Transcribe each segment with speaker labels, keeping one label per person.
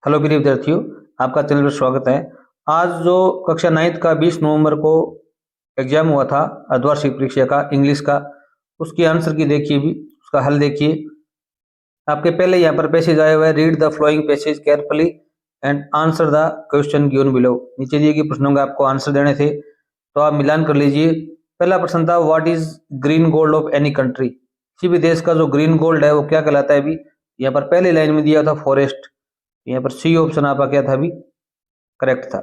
Speaker 1: Hello प्रिय विद्यार्थियों, आपका चैनल पर स्वागत है। आज जो कक्षा 9th का 20 नवंबर को एग्जाम हुआ था अर्धवार्षिक परीक्षा का इंग्लिश का, उसकी आंसर की देखिए, भी उसका हल देखिए। आपके पहले यहाँ पर पैसेज आए हुए हैं, read the flowing passage carefully and answer the question given below. नीचे दिए गए प्रश्नों का आपको आंसर देने थे, तो आप मिलान कर लीजिए। पहला प्रश्न था, what is green gold of any country. किसी भी देश का जो ग्रीन गोल्ड है वो क्या कहलाता है। अभी यहाँ पर पहली लाइन में दिया था फॉरेस्ट, यहाँ पर सी ऑप्शन आपका क्या था, अभी करेक्ट था।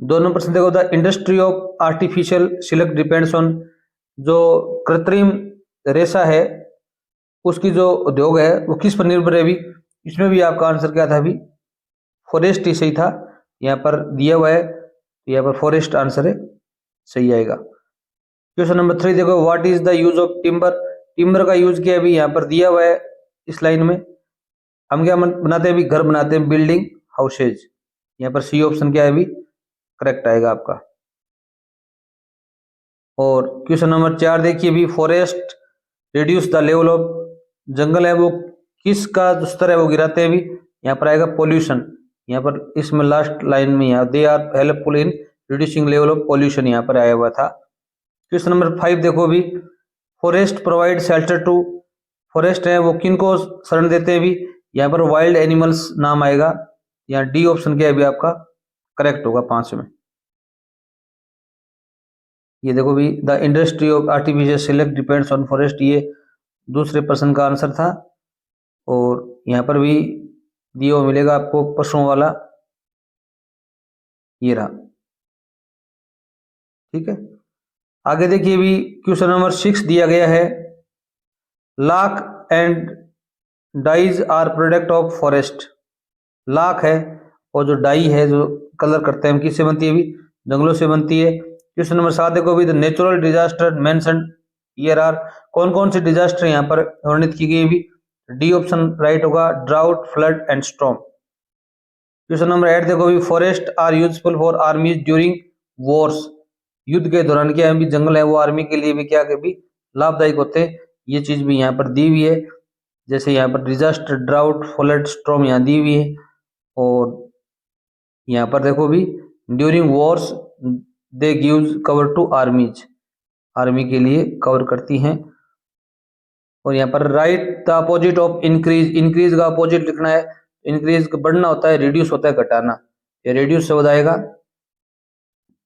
Speaker 1: दोनों प्रश्न देखो, the industry of artificial silk depends on, जो कृत्रिम रेशा है उसकी जो उद्योग है वो किस पर निर्भर है। अभी इसमें भी आपका आंसर क्या था, अभी फॉरेस्ट ही सही था, यहाँ पर दिया हुआ है, तो यहाँ पर फॉरेस्ट आंसर है, सही आएगा। क्वेश्चन नंबर 3 देखो, what is the use of timber. Timber का यूज क्या है, अभी यहाँ पर दिया हुआ है इस लाइन में। हम क्या बनाते हैं, अभी घर बनाते हैं, बिल्डिंग हाउसेज। यहाँ पर सी ऑप्शन क्या है, अभी करेक्ट आएगा आपका। और क्वेश्चन नंबर 4 देखिए, अभी forest reduce the level of, जंगल है वो किसका जो स्तर है वो गिराते हैं। अभी यहाँ पर आएगा पोल्यूशन, यहाँ पर इसमें लास्ट लाइन में यहाँ they are helpful in reducing level of pollution यहाँ पर आया हुआ था। क्वेश्चन नंबर 5 देखो, अभी forest provide shelter to, forest है वो किन को शरण देते हैं। अभी यहाँ पर वाइल्ड एनिमल्स नाम आएगा, यहाँ डी ऑप्शन क्या है अभी आपका करेक्ट होगा 5 में। ये देखो भी, the industry of artificial select depends on forest, ये दूसरे प्रश्न का आंसर था। और यहाँ पर भी दिया हुआ मिलेगा आपको पशुओं वाला, ये रहा, ठीक है। आगे देखिए, भी क्वेश्चन नंबर 6 दिया गया है, lac and dyes are product of forest. लाख है और जो डाई है जो कलर करते हैं हम किससे बनती है, अभी जंगलों से बनती है। क्वेश्चन नंबर 7 देखो, भी the natural disaster mention here are, कौन कौन से डिजास्टर यहाँ पर वर्णित की गई। भी डी ऑप्शन राइट होगा, drought flood and storm. Question number 8 देखो, भी forest are useful for armies during wars, युद्ध के दौरान क्या है, भी जंगल है वो आर्मी के लिए भी क्या भी लाभदायक होते हैं। ये चीज भी यहाँ पर दी हुई है, जैसे यहाँ पर डिजास्टर ड्राउट फ्लड स्टॉर्म यहाँ दी हुई है। और यहाँ पर देखो भी, during wars they gives cover to armies, army के लिए कवर करती हैं। और यहाँ पर write the opposite of increase, increase का अपोजिट लिखना है। इंक्रीज बढ़ना होता है, रिड्यूस होता है घटाना, ये रिड्यूस से हो जाएगा।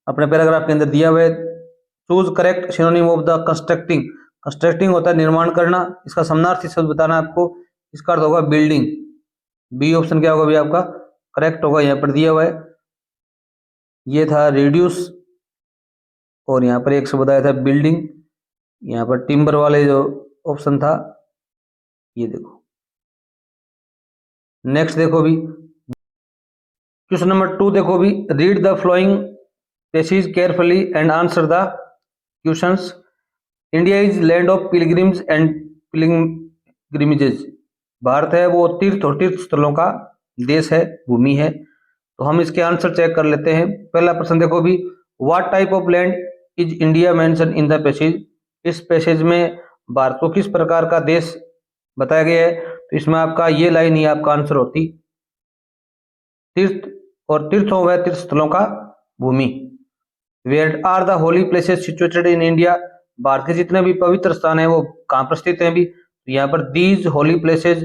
Speaker 1: अपने पैराग्राफ के अंदर दिया हुआ है, choose correct synonym of the constructing, constructing होता है निर्माण करना, इसका समानार्थी शब्द बताना आपको, इसका अर्थ होगा बिल्डिंग। बी ऑप्शन क्या होगा भी आपका करेक्ट होगा, यहाँ पर दिया हुआ है, ये था रिड्यूस। और यहाँ पर एक शब्द आया था बिल्डिंग, यहाँ पर टिम्बर वाले जो ऑप्शन था, ये देखो। नेक्स्ट देखो भी, क्वेश्चन नंबर 2 देखो भी, read the flowing passage carefully and answer the questions. India is land of pilgrims and pilgrimages, Bharat है वो तीर्थ और तीर्थ स्थलों का देश है, भूमि है। तो हम इसके आंसर चेक कर लेते हैं। पहला प्रश्न देखो भी, what type of land is India mention in the passage, इस पैसेज में भारत को किस प्रकार का देश बताया गया है। तो इसमें आपका ये लाइन ही आपका आंसर होती, तीर्थ और तीर्थों व तीर्थ स्थलों का भूमि। Where are the holy places situated in India, Bharat के जितने भी पवित्र स्थान है वो कहाँ पर स्थित हैं। भी तो यहाँ पर these holy places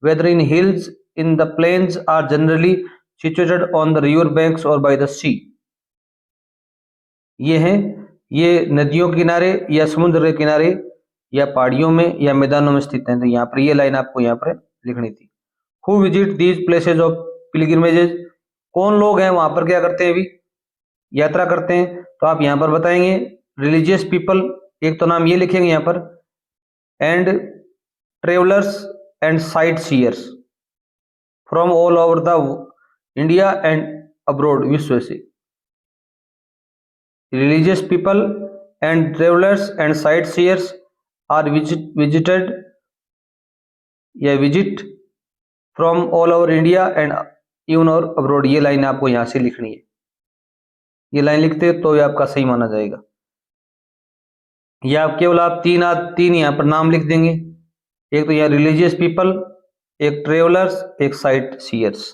Speaker 1: whether in hills in the plains are generally situated on the river banks और बाय द सी, ये हैं, ये नदियों के किनारे या समुद्र के किनारे या पहाड़ियों में या मैदानों में स्थित हैं। तो यहाँ पर ये लाइन आपको यहाँ पर लिखनी थी। Who visit these places of pilgrimages, कौन लोग हैं वहां पर क्या करते हैं, भी यात्रा करते हैं। तो आप यहाँ पर बताएंगे रिलीजियस पीपल, एक तो नाम ये लिखेंगे यहाँ पर, and travellers and sightseers from all over the India and abroad, विश्व से। Religious people and travellers and sightseers are visited या visit from all over India and even और अब्रोड, ये लाइन आपको यहाँ से लिखनी है। ये लाइन लिखते हैं तो ये आपका सही माना जाएगा। या केवल आप तीन यहाँ पर नाम लिख देंगे, एक तो यहाँ रिलीजियस पीपल, एक ट्रेवलर्स, एक sightseers.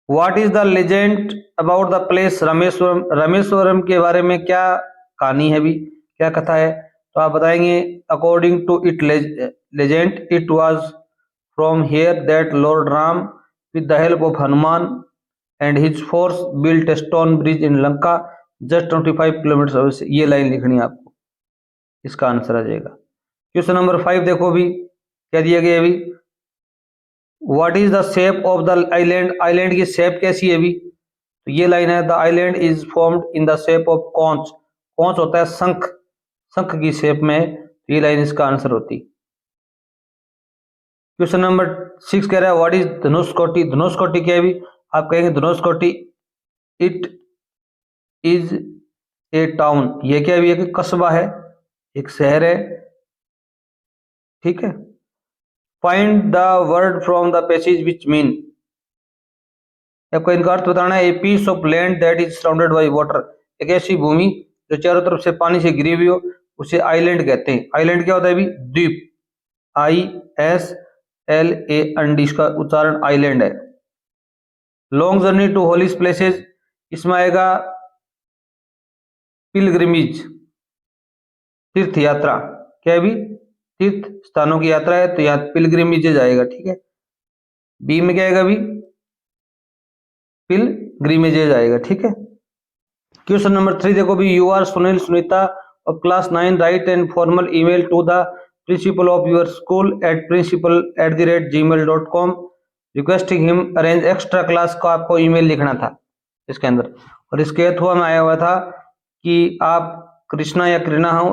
Speaker 1: What is the legend about the place Rameswaram, Rameswaram के बारे में क्या कहानी है भी, क्या कथा है? तो आप बताएंगे according to it legend it was from here that lord Ram with the help of Hanuman and his force built a stone bridge in Lanka just 25 kilometre away से। ये लाइन लिखनी है आपको, इसका आंसर आ जाएगा। क्वेश्चन नंबर 5 देखो भी क्या दिया गया है अभी। What is the shape of the island, island की शेप कैसी है अभी? तो ये लाइन है the island is formed in the shape of conch, conch होता है शंख, शंख की शेप में है, तो ये लाइन इसका आंसर होती। क्वेश्चन नंबर 6 कह रहा है व्हाट इज धनुषकोटि, धनुषकोटि क्या है अभी? आप कहेंगे Dhanushkodi it is a town, ये क्या है? एक कस्बा है, एक शहर है, ठीक है। Find the word from the passage which mean, आपको इनका अर्थ बताना है। A piece of land that is surrounded by water, एक ऐसी भूमि जो चारों तरफ से पानी से घिरी हुई हो, उसे आइलैंड कहते हैं। आइलैंड क्या होता है अभी? द्वीप, ISLAND, इसका उच्चारण आइलैंड है। Long journey to holy places, इसमें आएगा पिलग्रिमेज, तीर्थ यात्रा, क्या है भी? तीर्थ स्थानों की यात्रा है, तो यहाँ पिलग्रिमेज जाएगा, ठीक है। बी में क्या आएगा अभी? पिलग्रिमेज आएगा, ठीक है। क्वेश्चन नंबर 3 देखो भी, you are Sunil Sunita of class 9 write an formal email to the principal of your school at principal@gmail.com requesting him arrange extra class का आपको ईमेल लिखना था इसके अंदर, और इसके अथवा में आया हुआ था कि आप कृष्णा या कृष्णा हो,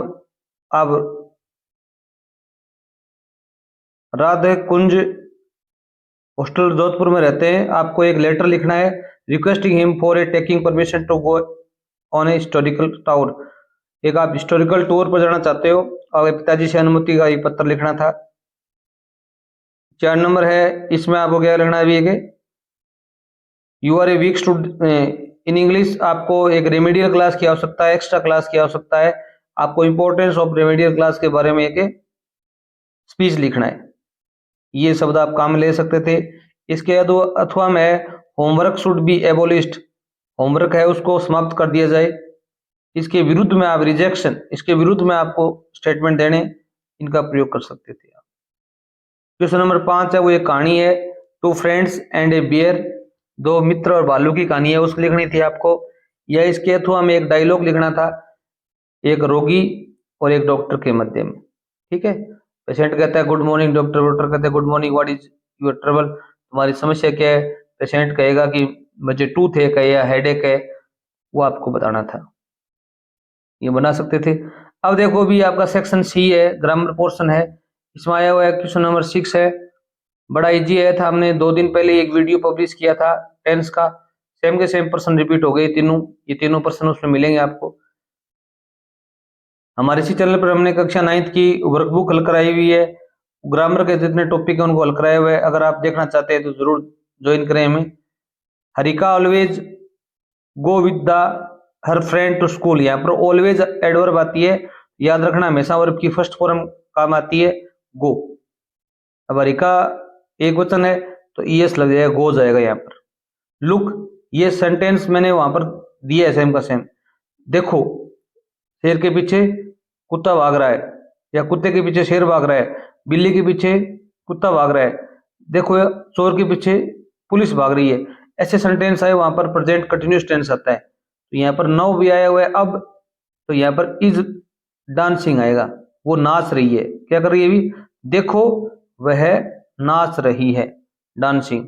Speaker 1: आप राधे कुंज हॉस्टल जोधपुर में रहते हैं, आपको एक लेटर लिखना है requesting him for a taking permission to go on a historical tour, एक आप हिस्टोरिकल टूर पर जाना चाहते हो और पिताजी से अनुमति का एक पत्र लिखना था। 4 नंबर है, इसमें आपको क्या लिखना है भी? You are a weak student in English, आपको एक रेमेडियल क्लास की आवश्यकता है, एक्स्ट्रा क्लास की आवश्यकता है, आपको इंपॉर्टेंस ऑफ रेमेडियल क्लास के बारे में एक स्पीच लिखना है। ये शब्द आप काम में ले सकते थे। इसके अथवा में होमवर्क शुड बी एबोलिश्ड, होमवर्क है उसको समाप्त कर दिया जाए। इसके विरुद्ध में आप रिजेक्शन, इसके विरुद्ध में आपको स्टेटमेंट देने, इनका प्रयोग कर सकते थे आप। क्वेश्चन नंबर 5 है वो एक कहानी है, two friends and a bear, दो मित्र और भालू की कहानी है, उसको लिखनी थी आपको। या इसके अथवा में एक डायलॉग लिखना था, एक रोगी और एक डॉक्टर के मध्य में, ठीक है। पेशेंट कहता है गुड मॉर्निंग डॉक्टर, डॉक्टर कहते हैं good morning, what is your trouble, तुम्हारी समस्या क्या है? पेशेंट कहेगा कि मुझे टूथ एक है या हेडेक है, वो आपको बताना था, ये बना सकते थे। अब देखो भी आपका सेक्शन सी है, ग्रामर पोर्शन है, इसमें आया हुआ है क्वेश्चन नंबर 6 है, बड़ा इजी है था, हमने 2 दिन पहले एक वीडियो पब्लिश किया था टेंस का, सेम के सेम पर्सन रिपीट हो गए तीनों, ये तीनों पर्सन उसमें मिलेंगे आपको। हमारे इसी चैनल पर हमने कक्षा 9th की वर्कबुक हल कराई हुई है, ग्रामर के जितने टॉपिक है उनको हल कराए हुए हैं, अगर आप देखना चाहते हैं तो जरूर ज्वाइन करें हमें। Harika always go with the her friend to school, यहाँ पर ऑलवेज एडवर्ब आती है, याद रखना हमेशा वर्ब की फर्स्ट फॉर्म काम आती है गो। अब हरिका एक वचन है तो ईएस लग जाएगा, गो जाएगा यहाँ पर। लुक, ये सेंटेंस मैंने वहां पर दिया है सेम का सेम। देखो, शेर के पीछे कुत्ता भाग रहा है, या कुत्ते के पीछे शेर भाग रहा है, बिल्ली के पीछे कुत्ता भाग रहा है, देखो चोर के पीछे पुलिस भाग रही है, ऐसे सेंटेंस आए वहां पर प्रेजेंट कंटिन्यूअस टेंस आता है। तो यहाँ पर नाउ भी आया हुआ है अब, तो यहाँ पर इज डांसिंग आएगा, वो नाच रही है, क्या कर रही है अभी? देखो वह नाच रही है, डांसिंग।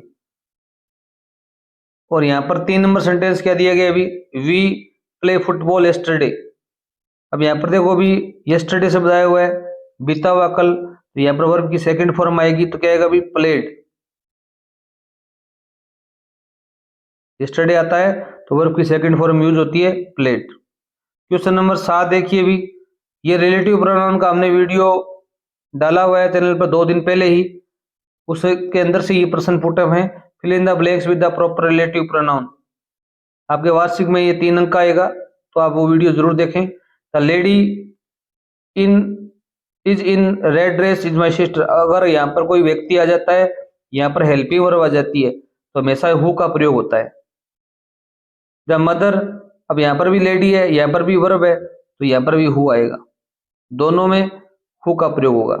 Speaker 1: और यहाँ पर 3 नंबर सेंटेंस क्या दिया गया अभी? We play football yesterday. अब यहाँ पर देखो अभी यस्टरडे से बताया हुआ है, बीता हुआ कल, तो यहाँ पर वर्ब की सेकंड फॉर्म आएगी, तो क्या आएगा अभी? प्लेड। यस्टरडे आता है तो वर्ब की सेकंड फॉर्म यूज होती है प्लेड। क्वेश्चन नंबर 7 देखिए भी, ये रिलेटिव प्रोनाउन का हमने वीडियो डाला हुआ है चैनल पर 2 दिन पहले ही, उसके अंदर से ये प्रश्न पुटअप है, fill in the blanks with the proper relative pronoun. आपके वार्षिक में ये 3 अंक का आएगा, तो आप वो वीडियो जरूर देखें। The lady in is in red dress is my sister, अगर यहाँ पर कोई व्यक्ति आ जाता है, यहाँ पर हेल्पिंग वर्ब आ जाती है, तो हमेशा हु का प्रयोग होता है। जब मदर, अब यहाँ पर भी लेडी है, यहाँ पर भी वर्ब है, तो यहाँ पर भी हु आएगा, दोनों में हु का प्रयोग होगा।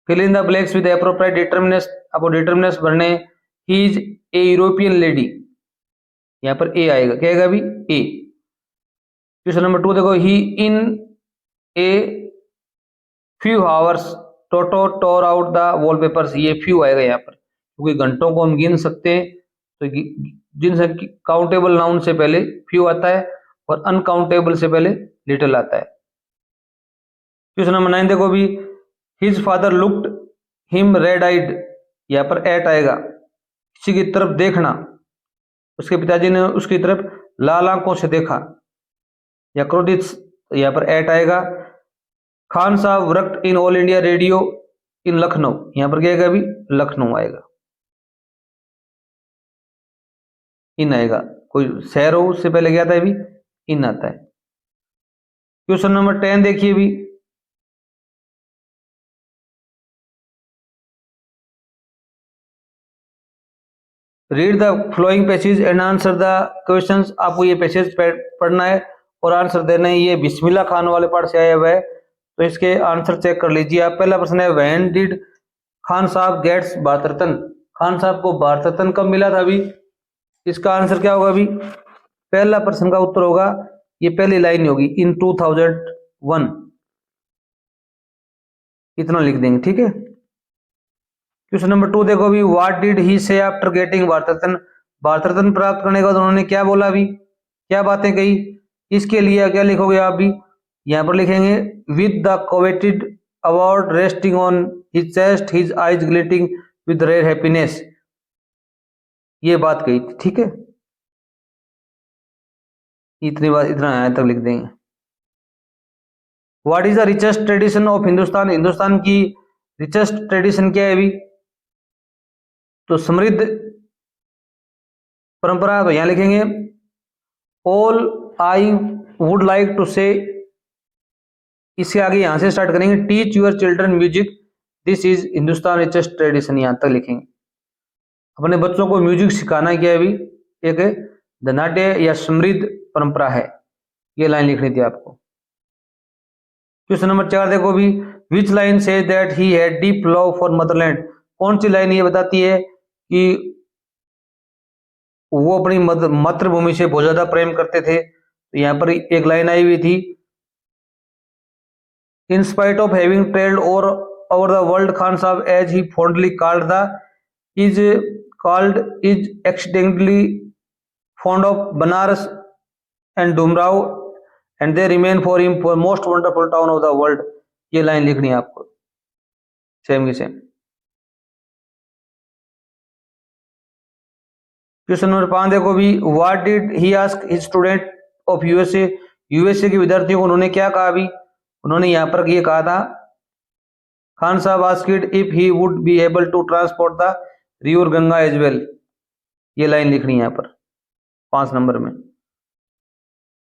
Speaker 1: Fill in the blanks with appropriate determiners, आपको डिटरमिनर्स भरने। He is a European lady, यहाँ पर ए आएगा, क्या आएगा अभी ए। क्वेश्चन नंबर 2 देखो, he in a few hours Toto tore out the wallpapers, ये फ्यू आएगा यहाँ पर, क्योंकि घंटों को हम गिन सकते हैं, तो जिन काउंटेबल नाउन से पहले फ्यू आता है और अनकाउंटेबल से पहले लिटिल आता है। क्वेश्चन नंबर 9 देखो भी, his father looked him red eyed, यहाँ पर एट आएगा, किसी की तरफ देखना, उसके पिताजी ने उसकी तरफ लाल आंखों से देखा, या क्रोधित, यहाँ पर एट आएगा। Khan Sahab worked in All India Radio in Lucknow, यहाँ पर क्या आएगा अभी लखनऊ आएगा, इन आएगा, कोई शहर हो उससे पहले क्या आता है अभी इन आता है। क्वेश्चन नंबर 10 देखिए भी, read the flowing passage and answer the questions, आपको ये पैसेज पढ़ना है और आंसर देना है। ये बिस्मिल्लाह खान वाले पार्ट से आया हुआ है, तो इसके आंसर चेक कर लीजिए आप। पहला प्रश्न है, व्हेन डिड खान साहब गेट्स भारत रत्न, खान साहब को भारत रत्न कब मिला था अभी, इसका आंसर क्या होगा अभी, पहला प्रश्न का उत्तर होगा, ये पहली लाइन होगी, इन 2001, इतना लिख देंगे, ठीक है। क्वेश्चन नंबर 2 देखो अभी, व्हाट डिड ही से आफ्टर गेटिंग भारत रत्न, भारत रत्न प्राप्त करने के बाद उन्होंने क्या बोला अभी, क्या बातें कही, इसके लिए क्या लिखोगे आप भी, यहां पर लिखेंगे, with the coveted award resting on his chest his eyes glittering with rare happiness, ये बात कही थी, ठीक है। इतनी बात, इतना यहां तक लिख देंगे। What is the richest tradition of Hindustan, Hindustan की रिचेस्ट ट्रेडिशन क्या है अभी, तो समृद्ध परंपरा, तो यहां लिखेंगे, all I would like to say, इसके आगे यहां से स्टार्ट करेंगे, teach your children music this is Hindustan richest tradition, यहां तक लिखेंगे। अपने बच्चों को म्यूजिक सिखाना क्या है अभी, एक धनाट्य या समृद्ध परंपरा है, ये लाइन लिखनी थी आपको। क्वेश्चन नंबर 4 देखो भी, which line say that he had deep love for Motherland, कौन सी लाइन ये बताती है कि वो अपनी मातृभूमि से बहुत ज्यादा प्रेम करते थे, तो यहां पर एक लाइन आई हुई थी, in spite of having travelled all over the world Khan Sahab as he fondly called is accidentally fond of Banaras and Dumrao and they remain for him for most wonderful town of the world, ये line लिखनी है आपको same की same. Question number 5 देखो भी, what did he ask his student of USA, USA के विद्यार्थियों को उन्होंने क्या कहा अभी, उन्होंने यहाँ पर ये कहा था, Khan Sahab asked if he would be able to transport the river Ganga as well, ये लाइन लिखनी है यहाँ पर 5 नंबर में।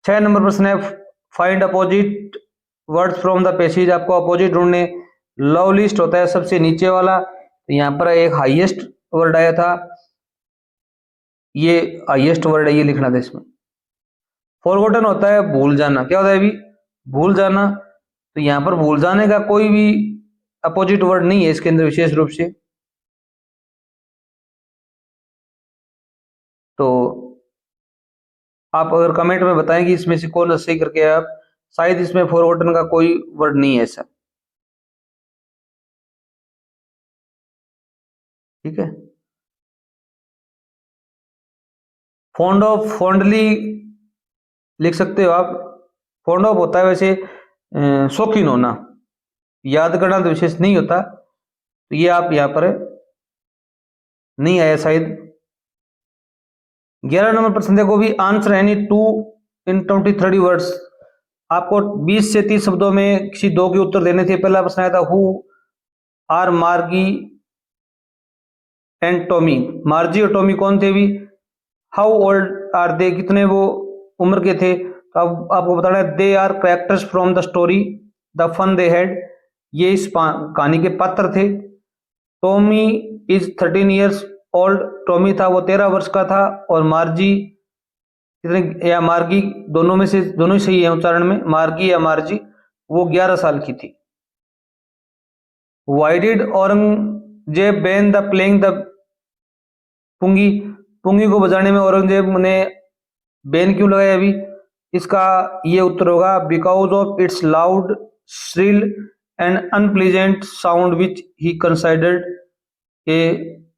Speaker 1: 6 नंबर प्रश्न है, find opposite words from the passage, आपको अपोजिट ढूंढने, लव लिस्ट होता है सबसे नीचे वाला, तो यहाँ पर एक हाईएस्ट वर्ड आया था, ये हाईएस्ट वर्ड है, ये लिखना था इसमें। फॉरगॉटन होता है भूल जाना, क्या होता है अभी भूल जाना, तो यहाँ पर भूल जाने का कोई भी अपोजिट वर्ड नहीं है इसके अंदर विशेष रूप से, तो आप अगर कमेंट में बताएं कि इसमें से कौन सही करके आप, शायद इसमें फॉरगॉटन का कोई वर्ड नहीं है ऐसा, ठीक है। फॉन्ड ऑफ, फॉन्डली लिख सकते हो आप, फॉन्ड ऑफ होता है वैसे शौकीन होना, याद करना तो विशेष नहीं होता, तो ये आप यहां पर नहीं आया शायद। 11 नंबर प्रश्न देखो भी, आंसर एनी 2 इन 20-30 वर्ड्स, आपको 20 से 30 शब्दों में किसी दो के उत्तर देने थे। पहला प्रश्न आया था, हु आर मार्गी एंड टॉमी, मार्जी और टॉमी कौन थे भी, हाउ ओल्ड आर दे, कितने वो उम्र के थे, तो अब आपको बताना है, they are characters from the story the fun they had, ये इस कहानी के पात्र थे। Tommy is 13 years old. Tommy था वो 13 वर्ष का था, और मार्जी कितने, या मार्गी, दोनों में से, दोनों ही सही है उच्चारण में, मार्गी या मार्जी, वो 11 साल की थी। Why did Aurangzeb ban the playing the pungi, पुंगी को बजाने में औरंगजेब ने बैन क्यों लगाया अभी? इसका ये उत्तर होगा because of its loud, shrill and unpleasant sound which he considered a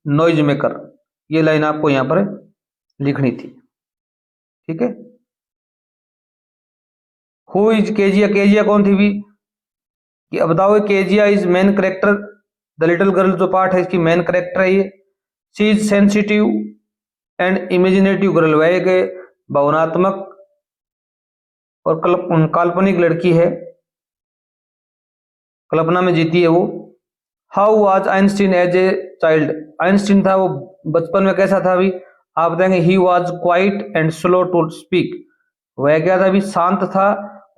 Speaker 1: noise maker. ये लाइन आपको यहां पर लिखनी थी, ठीक है। हु इज केजिया, केजिया कौन थी भी? कि अब बताओ, Kezia is main character, the little girl जो पार्ट है इसकी मेन करेक्टर है ये। She is sensitive and imaginative girl, वह एक भावनात्मक और काल्पनिक लड़की है, कल्पना में जीती है वो। How was Einstein as a child, Einstein था वो बचपन में कैसा था अभी? आप बताएंगे he was quiet and slow to speak, वह क्या था अभी? शांत था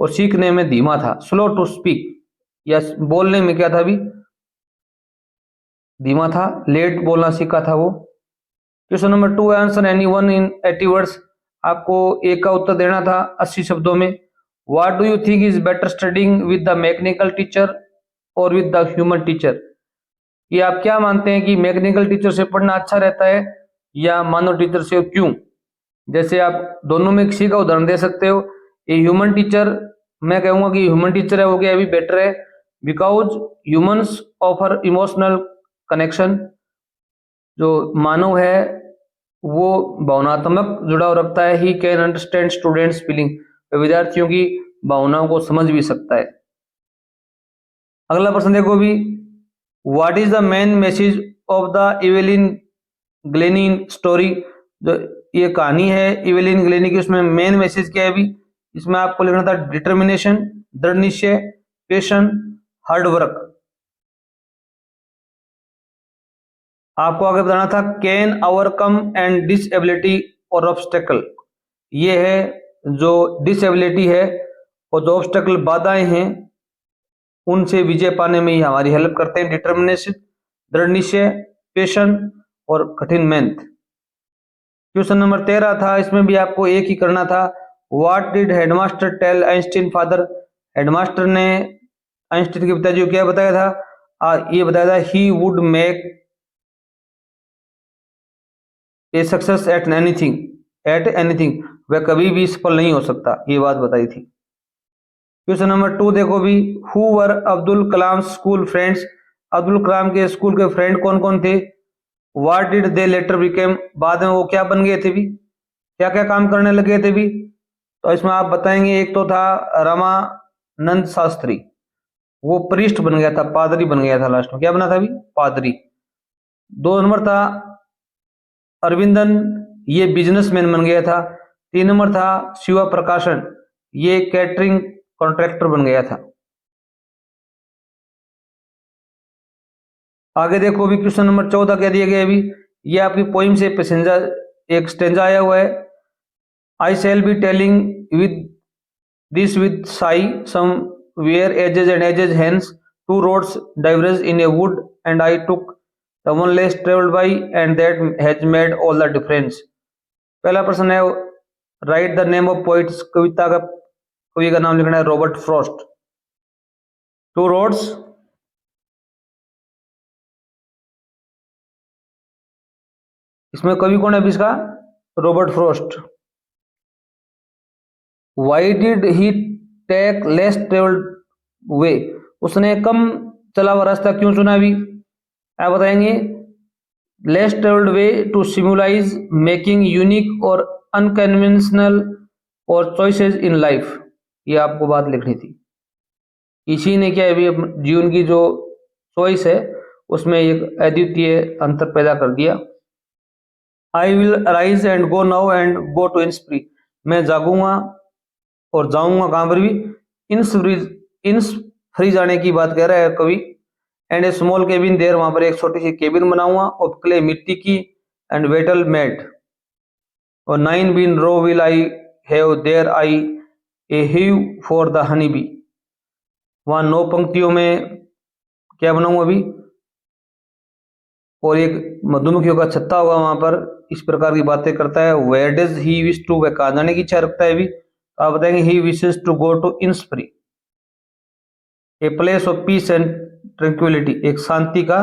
Speaker 1: और सीखने में धीमा था। स्लो टू स्पीक, या बोलने में क्या था अभी? धीमा था, लेट बोलना सीखा था वो। Question number 2, answer any one in 80 words, आपको एक का उत्तर देना था 80 शब्दों में। What do you think is better studying with the mechanical teacher और विद द ह्यूमन टीचर, ये आप क्या मानते हैं कि मैकेनिकल टीचर से पढ़ना अच्छा रहता है या मानव टीचर से, क्यों? जैसे आप दोनों में किसी का उदाहरण दे सकते हो। ये ह्यूमन टीचर, मैं कहूंगा कि ह्यूमन टीचर है वो क्या अभी बेटर है, because humans offer emotional connection, जो मानव है वो भावनात्मक जुड़ाव रखता है। He can understand students feeling, विद्यार्थियों की भावनाओं को समझ भी सकता है। अगला प्रश्न देखो भी, what is the main message of the Evelyn Glennie story, जो ये कहानी है इवेलिन ग्लेनी की, उसमें मेन मैसेज क्या है अभी? इसमें आपको लिखना था डिटर्मिनेशन, दृढ़ निश्चय, पेशन, हार्ड वर्क। आपको आगे बताना था कैन ओवरकम एंड डिसेबिलिटी और ऑब्स्टेकल, ये है जो डिसेबिलिटी है और जो ऑब्स्टेकल बाधाएं हैं उनसे विजय पाने में ही हमारी हेल्प करते हैं। डिटर्मिनेशन, दृढ़ निश्चय, पेशन और कठिन मेहनत। क्वेश्चन नंबर 13 था, इसमें भी आपको एक ही करना था। What did headmaster tell Einstein father, headmaster ने आइंस्टीन के पिताजी को क्या बताया था? ये बताया था he would make a success at anything, at anything, वह कभी भी सफल नहीं हो सकता, ये बात बताई थी। क्वेश्चन नंबर 2 देखो भी, who were Abdul Kalam school friends, Abdul Kalam के स्कूल के फ्रेंड कौन कौन थे? What did they later become, बाद में वो क्या बन गए थे भी, क्या क्या काम करने लगे थे भी? तो इसमें आप बताएंगे, एक तो था रामानंद शास्त्री, वो प्रीस्ट बन गया था, पादरी बन गया था, लास्ट में क्या बना था भी? पादरी। 2 नंबर था अरविंदन, ये बिजनेसमैन बन गया था। 3 नंबर था शिवा प्रकाशन, ये कैटरिंग कॉन्ट्रैक्टर बन गया था। आगे देखो भी, क्वेश्चन नंबर 14 क्या दिया गया अभी? ये आपकी पोइम से पैसेंजर एक स्टेंजा आया हुआ है। I shall be telling with this with sigh somewhere ages and ages hence, two roads diverge in a wood and I took the one less travelled by and that has made all the difference. पहला प्रश्न है, write the name of poets, कविता का कवि का नाम लिखना है रॉबर्ट फ्रॉस्ट। टू रोड्स, इसमें कवि कौन है अभी इसका? Robert Frost. Why did he take less travelled way, उसने कम चला हुआ रास्ता क्यों चुना अभी? आप बताएंगे, less travelled way to symbolize making unique और अनकन्वेंशनल और चॉइसेस इन लाइफ, ये आपको बात लिखनी थी। इसी ने क्या है अभी जीवन की जो चॉइस है उसमें एक अद्वितीय अंतर पैदा कर दिया। I will rise and go now and go to Innisfree, मैं जागूंगा और जाऊंगा कहां पर भी? इन फ्री जाने की बात कह रहा है कवि। And a small cabin there, वहां पर एक छोटी सी केबिन बनाऊंगा ऑफ क्ले, मिट्टी की, एंड वेटल मेट, और 9 bean rows will I have there I a hive for the honey bee, वहां 9 पंक्तियों में क्या बनाऊंगा अभी? और एक मधुमक्खियों का छत्ता होगा वहां पर, इस प्रकार की बातें करता है। Where does he wish to, वह कहाँ जाने की इच्छा रखता है अभी, तो आप बताएंगे he wishes to go to Innisfree, a place of peace and tranquillity, एक शांति का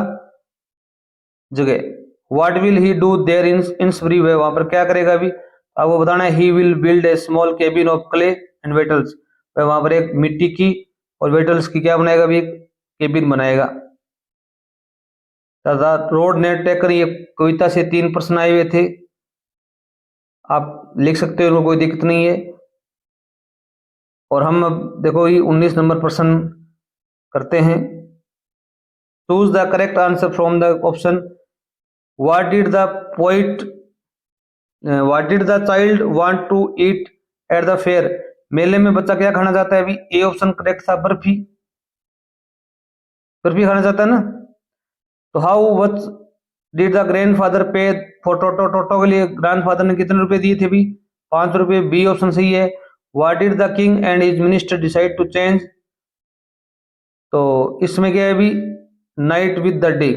Speaker 1: जगह। What will he do there in Innisfree, वह वहां पर क्या करेगा अभी, आपको बताना है। He will build a small cabin of clay and wattles, वह वहां पर एक मिट्टी की और वेटल्स की क्या बनाएगा अभी, एक केबिन बनाएगा। रोड नेट टेकर, ये कविता से 3 प्रश्न आए हुए थे, आप लिख सकते हो, कोई दिक्कत नहीं है। और हम अब देखो ये 19 नंबर प्रश्न करते हैं। Choose the correct answer from the option. What did the poet what did the child want to eat at the fair, मेले में बच्चा क्या खाना चाहता है अभी, ए ऑप्शन करेक्ट था, बर्फी, बर्फी खाना चाहता है ना। तो हाउ वच डिड द ग्रैंडफादर पे फॉर टोटो, टोटो के लिए ग्रैंडफादर ने कितने रुपए दिए थे भी, 5 रुपए, बी ऑप्शन सही है। What did the king and his minister decide to change, तो इसमें क्या है अभी, नाइट विद द डे,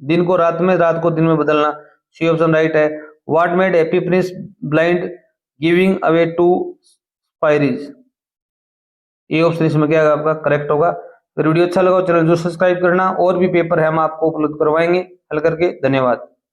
Speaker 1: दिन को रात में, रात को दिन में बदलना, सी ऑप्शन राइट है। What made Happy Prince blind giving away two sapphires, ये ऑप्शन इसमें क्या आपका करेक्ट होगा। अगर वीडियो अच्छा लगा चैनल जो सब्सक्राइब करना, और भी पेपर है हम आपको उपलब्ध करवाएंगे हल करके। धन्यवाद।